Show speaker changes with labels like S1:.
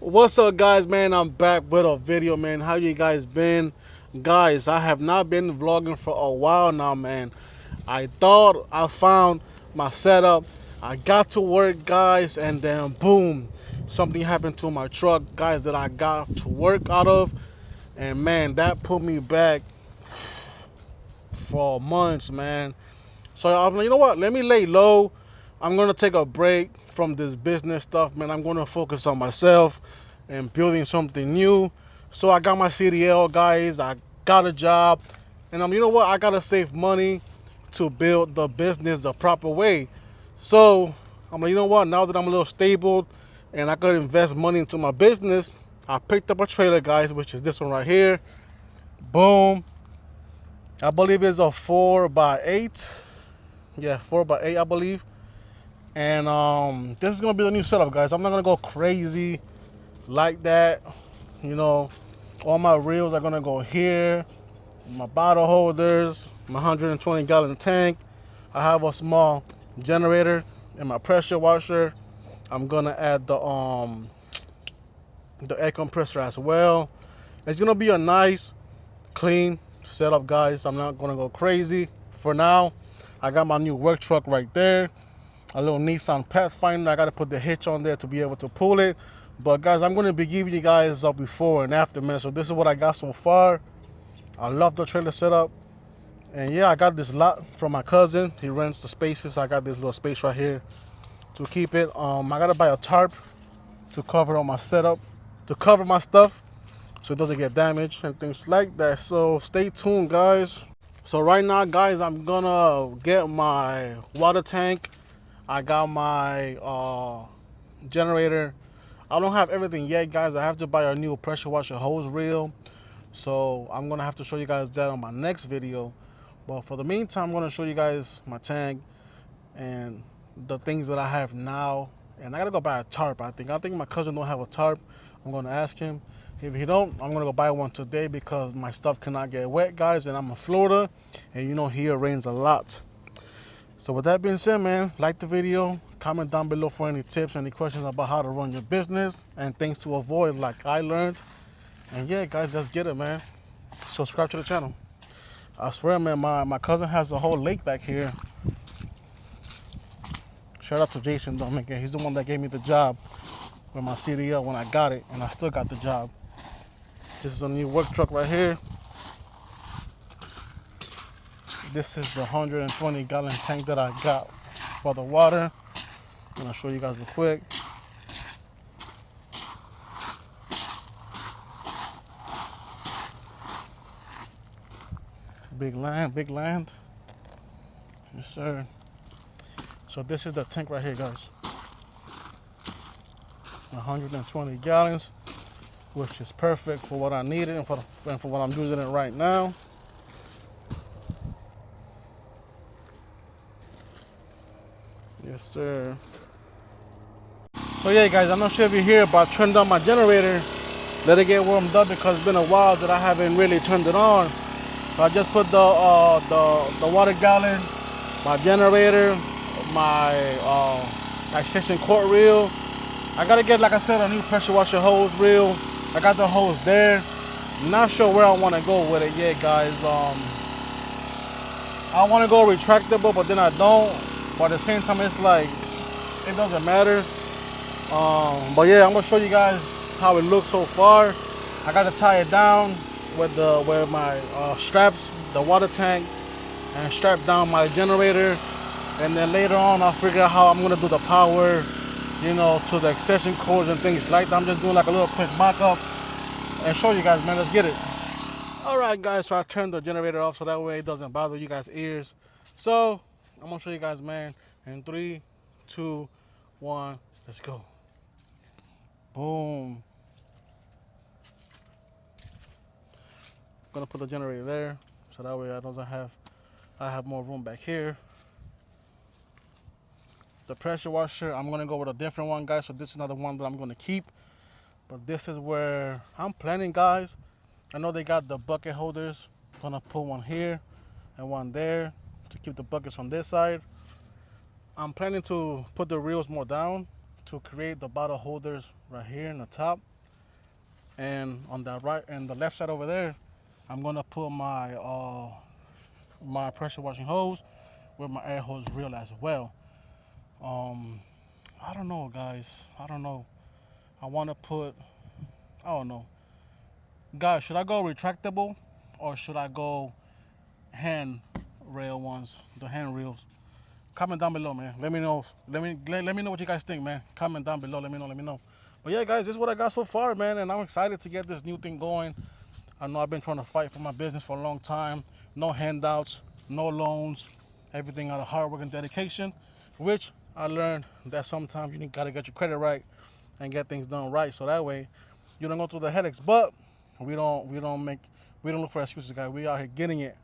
S1: What's up, guys, man? I'm back with a video, man. How you guys been? Guys, I have not been vlogging for a while now, man. I thought I found my setup. I got to work, guys, and then boom, something happened to my truck, guys, that I got to work out of. And man, that put me back for months, man. So I'm like, you know what? Let me lay low. I'm gonna take a break from this business stuff, man. I'm gonna focus on myself and building something new. So I got my CDL, guys. I got a job, and you know what? I gotta save money to build the business the proper way. So I'm like, you know what? Now that I'm a little stable and I could invest money into my business, I picked up a trailer, guys, which is this one right here. Boom. I believe it's a 4x8. Yeah, 4x8, I believe. And this is gonna be the new setup, guys. I'm not gonna go crazy like that. You know, all my reels are gonna go here. My bottle holders, my 120-gallon tank. I have a small generator and my pressure washer. I'm gonna add the air compressor as well. It's gonna be a nice, clean setup, guys. I'm not gonna go crazy. For now, I got my new work truck right there. A little Nissan Pathfinder. I got to put the hitch on there to be able to pull it. But guys, I'm going to be giving you guys a before and after, man. So this is what I got so far. I love the trailer setup. And yeah, I got this lot from my cousin. He rents the spaces. I got this little space right here to keep it. I got to buy a tarp to cover all my setup, to cover my stuff so it doesn't get damaged and things like that. So stay tuned, guys. So right now, guys, I'm gonna get my water tank. I got my generator. I don't have everything yet, guys. I have to buy a new pressure washer hose reel. So I'm gonna have to show you guys that on my next video. But for the meantime, I'm gonna show you guys my tank and the things that I have now. And I gotta go buy a tarp. I think my cousin don't have a tarp. I'm gonna ask him. If he don't, I'm gonna go buy one today because my stuff cannot get wet, guys. And I'm in Florida, and you know here it rains a lot. So with that being said, man, like the video, comment down below for any tips, any questions about how to run your business and things to avoid like I learned. And yeah, guys, let's get it, man. Subscribe to the channel. I swear, man, my cousin has a whole lake back here. Shout out to Jason, though, man. He's the one that gave me the job with my CDL when I got it, and I still got the job. This is a new work truck right here. This is the 120-gallon tank that I got for the water. I'm gonna show you guys real quick. Big land, big land. Yes, sir. So this is the tank right here, guys. 120 gallons, which is perfect for what I needed and for what I'm using it right now. Yes, sir. So yeah, guys, I'm not sure if you hear, but I turned on my generator. Let it get warmed up because it's been a while that I haven't really turned it on. So I just put the water gallon, my generator, my extension cord reel. I gotta get, like I said, a new pressure washer hose reel. I got the hose there. Not sure where I want to go with it yet, guys. I want to go retractable, but then I don't. But at the same time, it's like it doesn't matter. But yeah, I'm gonna show you guys how it looks so far. I gotta tie it down with my straps, the water tank, and strap down my generator. And then later on, I'll figure out how I'm gonna do the power, you know, to the extension cords and things like that. I'm just doing like a little quick mock-up and show you guys, man. Let's get it. All right, guys. So I turned the generator off so that way it doesn't bother you guys' ears. So I'm gonna show you guys, man. In 3, 2, 1, let's go. Boom. Gonna put the generator there so that way I have more room back here. The pressure washer, I'm gonna go with a different one, guys. So this is another one that I'm gonna keep. But this is where I'm planning, guys. I know they got the bucket holders. Gonna put one here and one there to keep the buckets on this side. I'm planning to put the reels more down to create the bottle holders right here in the top, and on the right and the left side over there, I'm gonna put my pressure washing hose with my air hose reel as well. Um, I don't know, guys. I don't know. I want to put. I don't know, guys. Should I go retractable or should I go hand rail ones? The hand reels. Comment down below, man. Let me know. Let me know what you guys think, man. Comment down below. Let me know. Let me know. But yeah, guys, this is what I got so far, man, and I'm excited to get this new thing going. I know I've been trying to fight for my business for a long time. No handouts, no loans, everything out of hard work and dedication, which I learned that sometimes you gotta get your credit right and get things done right, so that way you don't go through the headaches. But we don't look for excuses, guys. We out here getting it.